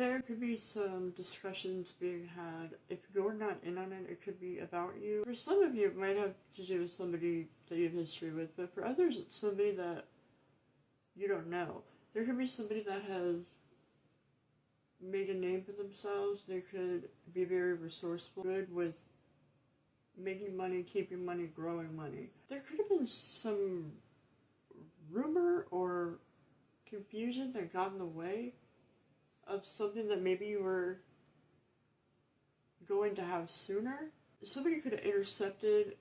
There could be some discussions being had. If you're not in on it, it could be about you. For some of you, it might have to do with somebody that you have history with, but for others, it's somebody that you don't know. There could be somebody that has made a name for themselves. They could be very resourceful, good with making money, keeping money, growing money. There could have been some rumor or confusion that got in the way of something that maybe you were going to have sooner. Somebody could have intercepted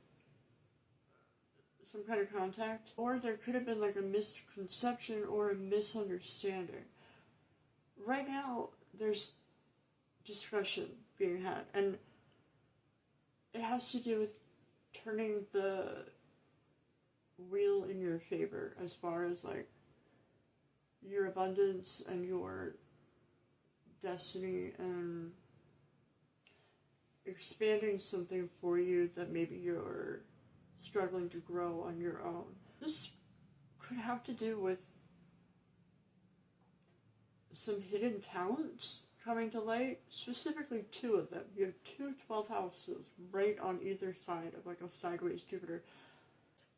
some kind of contact, or there could have been like a misconception or a misunderstanding. Right now, there's discussion being had, and it has to do with turning the wheel in your favor as far as like your abundance and your destiny and expanding something for you that maybe you're struggling to grow on your own. This could have to do with some hidden talents coming to light, specifically two of them. You have two 12th houses right on either side of like a sideways Jupiter.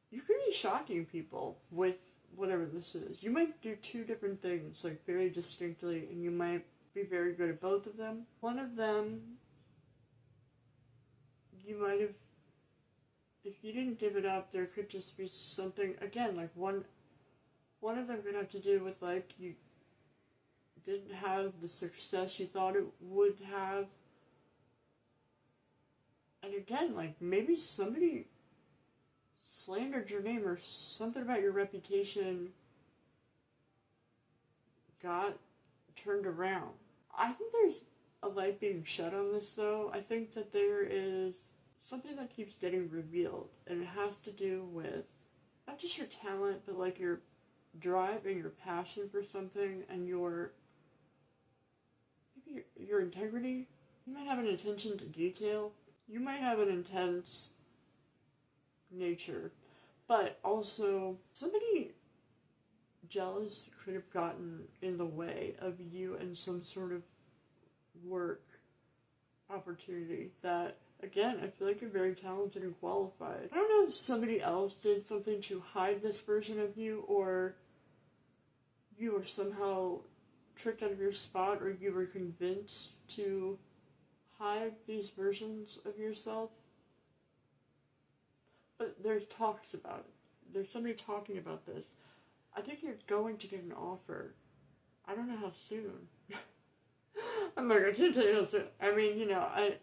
You could be shocking people with whatever this is. You might do two different things like very distinctly, and you might be very good at both of them. One of them, you might have, if you didn't give it up, there could just be something, again, like one of them could have to do with like you didn't have the success you thought it would have. And again, like maybe somebody slandered your name or something about your reputation got turned around. I think there's a light being shed on this though. I think that there is something that keeps getting revealed, and it has to do with not just your talent, but like your drive and your passion for something and your integrity. You might have an attention to detail. You might have an intense nature, but also somebody jealous could have gotten in the way of you and some sort of work opportunity that, again, I feel like you're very talented and qualified. I don't know if somebody else did something to hide this version of you, or you were somehow tricked out of your spot, or you were convinced to hide these versions of yourself. But there's talks about it. There's somebody talking about this. I think you're going to get an offer. I don't know how soon. I'm like, I can't tell you how soon. I mean, you know, I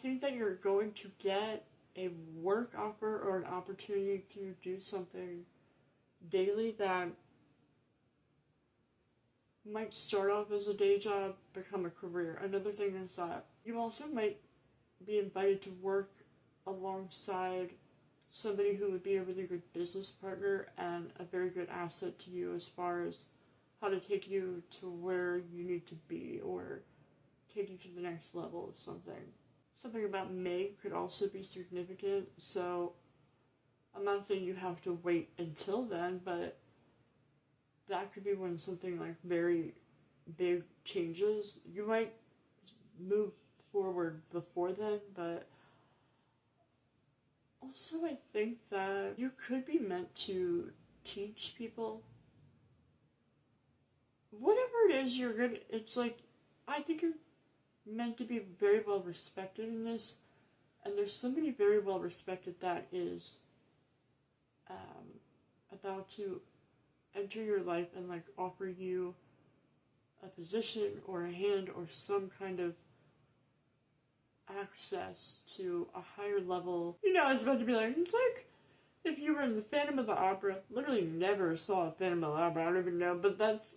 think that you're going to get a work offer or an opportunity to do something daily that might start off as a day job, become a career. Another thing is that you also might be invited to work alongside somebody who would be a really good business partner and a very good asset to you as far as how to take you to where you need to be or take you to the next level of something. Something about May could also be significant, so I'm not saying you have to wait until then, but that could be when something like very big changes. You might move forward before then, but also I think that you could be meant to teach people. Whatever it is you're good, it's like, I think you're meant to be very well respected in this, and there's somebody very well respected that is about to enter your life and like offer you a position or a hand or some kind of access to a higher level. You know, it's about to be like, it's like if you were in the Phantom of the Opera. Literally never saw a Phantom of the Opera, I don't even know, but that's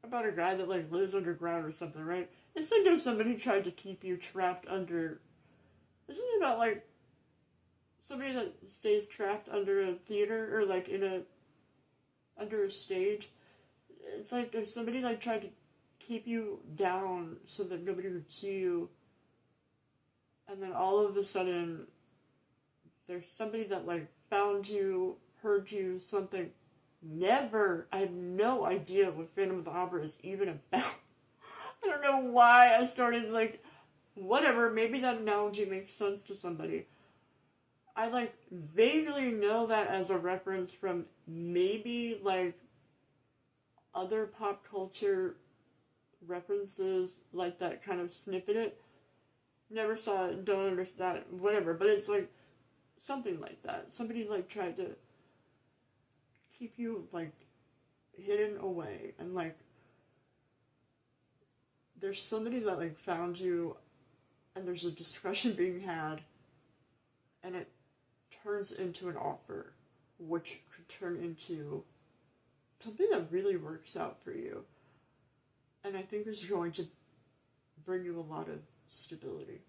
about a guy that like lives underground or something, right? It's like if somebody tried to keep you trapped under, isn't it about like somebody that stays trapped under a theater or like under a stage? It's like if somebody like tried to keep you down so that nobody would see you, and then all of a sudden there's somebody that like found you, heard you, something, never, I have no idea what Phantom of the Opera is even about. I don't know why I started, like, whatever, maybe that analogy makes sense to somebody. I, like, vaguely know that as a reference from maybe, like, other pop culture references, like that kind of snippet it. Never saw it, don't understand, whatever, but it's, like, something like that. Somebody, like, tried to keep you, like, hidden away, and, like, there's somebody that, like, found you, and there's a discussion being had, and it turns into an offer, which could turn into something that really works out for you. And I think this is going to bring you a lot of stability.